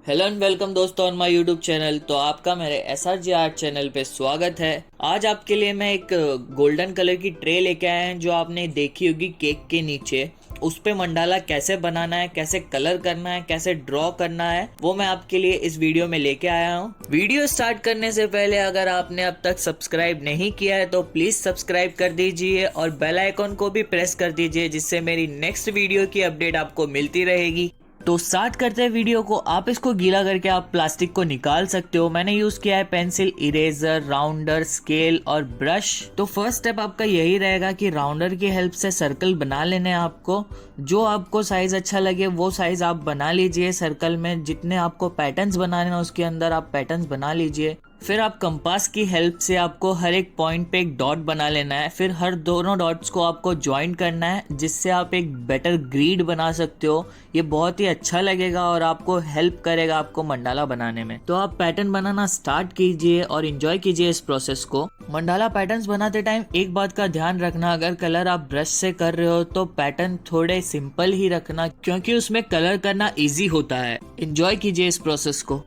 Hello and welcome दोस्तों on my YouTube channel. तो आपका मेरे SRG आर्ट चैनल पे स्वागत है। आज आपके लिए मैं एक गोल्डन कलर की ट्रे लेके आया हूँ जो आपने देखी होगी केक के नीचे। उस पे मंडाला कैसे बनाना है, कैसे कलर करना है, कैसे ड्रॉ करना है, वो मैं आपके लिए इस वीडियो में लेके आया हूँ। वीडियो स्टार्ट करने से पहले अगर आपने अब तक सब्सक्राइब नहीं किया है तो प्लीज सब्सक्राइब कर दीजिए और बेल आइकॉन को भी प्रेस कर दीजिए, जिससे मेरी नेक्स्ट वीडियो की अपडेट आपको मिलती रहेगी। तो स्टार्ट करते हैं वीडियो को। आप इसको गीला करके आप प्लास्टिक को निकाल सकते हो। मैंने यूज किया है पेंसिल, इरेजर, राउंडर, स्केल और ब्रश। तो फर्स्ट स्टेप आपका यही रहेगा कि राउंडर की हेल्प से सर्कल बना लेने हैं आपको। जो आपको साइज अच्छा लगे वो साइज आप बना लीजिए। सर्कल में जितने आपको पैटर्न्स बनाने हैं उसके अंदर आप पैटर्न्स बना लीजिए। फिर आप कंपास की हेल्प से आपको हर एक पॉइंट पे एक डॉट बना लेना है। फिर हर दोनों डॉट्स को आपको ज्वाइन करना है, जिससे आप एक बेटर ग्रिड बना सकते हो। ये बहुत ही अच्छा लगेगा और आपको हेल्प करेगा आपको मंडाला बनाने में। तो आप पैटर्न बनाना स्टार्ट कीजिए और एंजॉय कीजिए इस प्रोसेस को। मंडाला पैटर्न्स बनाते टाइम एक बात का ध्यान रखना, अगर कलर आप ब्रश से कर रहे हो तो पैटर्न थोड़े सिंपल ही रखना, क्योंकि उसमें कलर करना इजी होता है। एंजॉय कीजिए इस प्रोसेस को।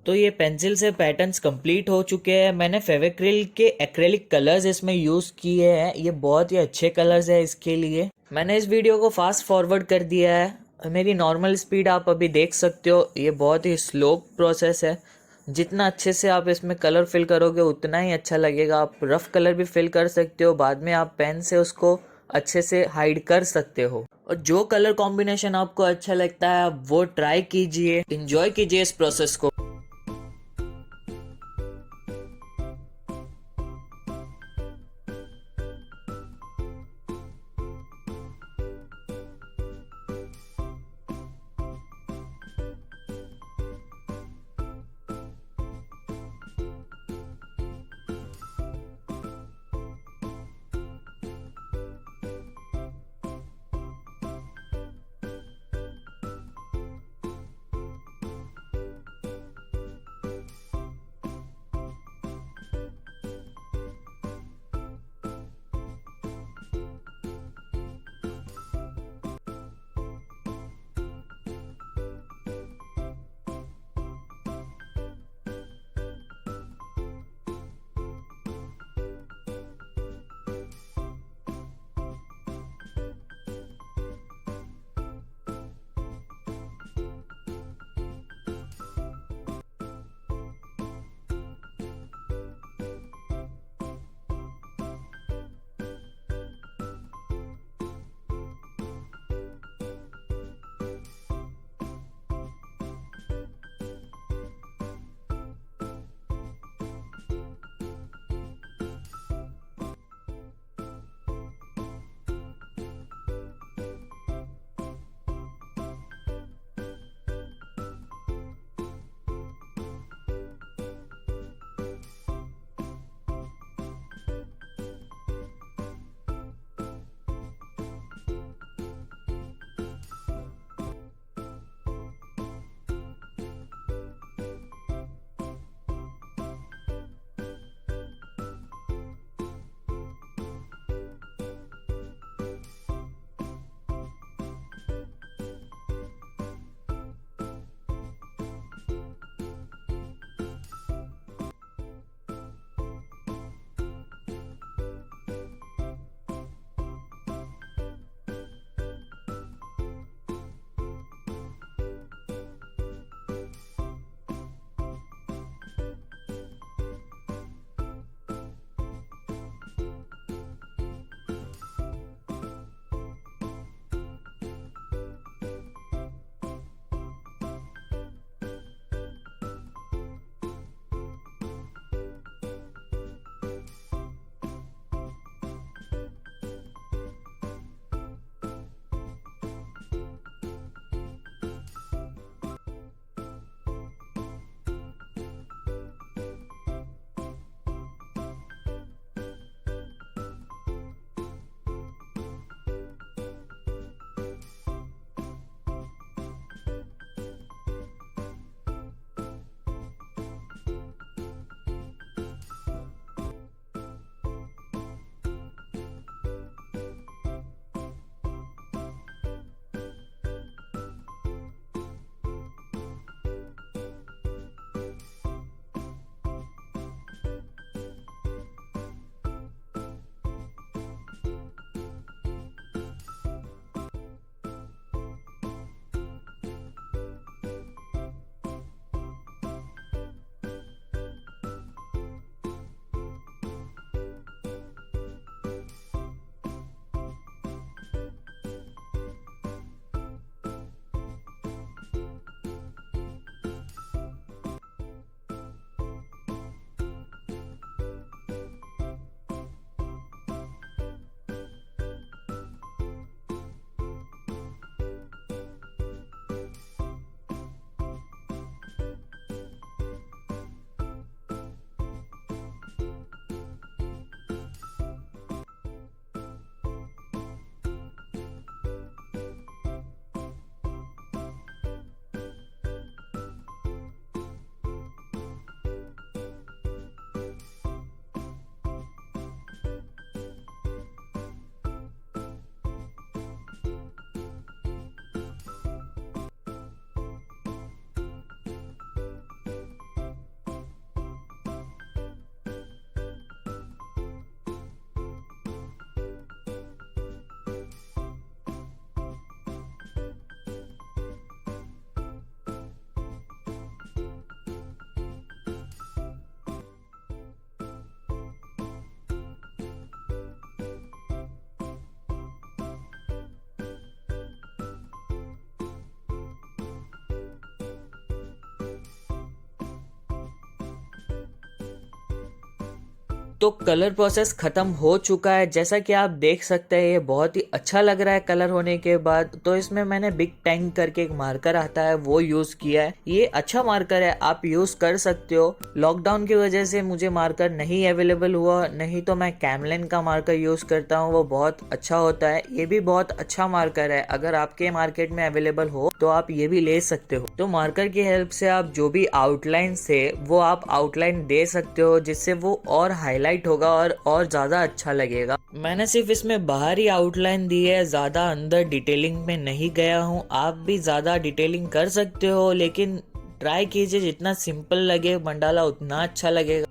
तो ये पेंसिल से पैटर्न्स कंप्लीट हो चुके हैं। मैंने फेविक्रिल के एक्रेलिक कलर्स इसमें यूज किए हैं। ये बहुत ही अच्छे कलर्स है इसके लिए। मैंने इस वीडियो को फास्ट फॉरवर्ड कर दिया है। मेरी नॉर्मल स्पीड आप अभी देख सकते हो। ये बहुत ही स्लो प्रोसेस है। जितना अच्छे से आप इसमें कलर फिल करोगे उतना ही अच्छा लगेगा। आप रफ कलर भी फिल कर सकते हो, बाद में आप पेन से उसको अच्छे से हाइड कर सकते हो। और जो कलर कॉम्बिनेशन आपको अच्छा लगता है आप वो ट्राई कीजिए, एंजॉय कीजिए इस प्रोसेस को। तो कलर प्रोसेस खत्म हो चुका है। जैसा कि आप देख सकते हैं ये बहुत ही अच्छा लग रहा है कलर होने के बाद। तो इसमें मैंने बिग टैंक करके एक मार्कर आता है वो यूज किया है। ये अच्छा मार्कर है, आप यूज कर सकते हो। लॉकडाउन की वजह से मुझे मार्कर नहीं अवेलेबल हुआ, नहीं तो मैं कैमलिन का मार्कर यूज करता हूँ, वो बहुत अच्छा होता है। ये भी बहुत अच्छा मार्कर है, अगर आपके मार्केट में अवेलेबल हो तो आप ये भी ले सकते हो। तो मार्कर की हेल्प से आप जो भी आउटलाइन से वो आप आउटलाइन दे सकते हो, जिससे वो और हाईलाइट होगा और ज्यादा अच्छा लगेगा। मैंने सिर्फ इसमें बाहरी आउटलाइन दी है, ज्यादा अंदर डिटेलिंग में नहीं गया हूँ। आप भी ज्यादा डिटेलिंग कर सकते हो, लेकिन ट्राई कीजिए जितना सिंपल लगे मंडाला उतना अच्छा लगेगा।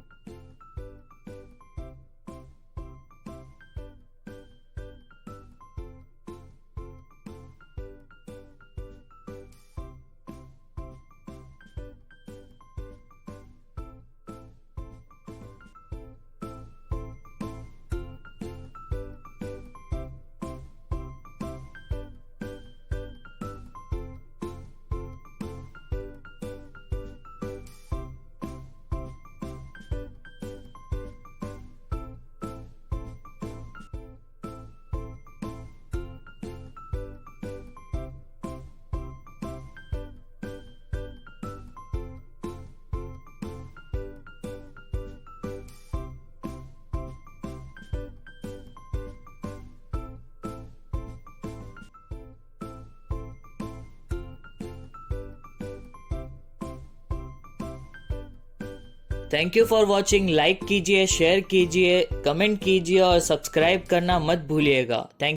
Thank you for watching. Like कीजिए, शेयर कीजिए, कमेंट कीजिए और सब्सक्राइब करना मत भूलिएगा। थैंक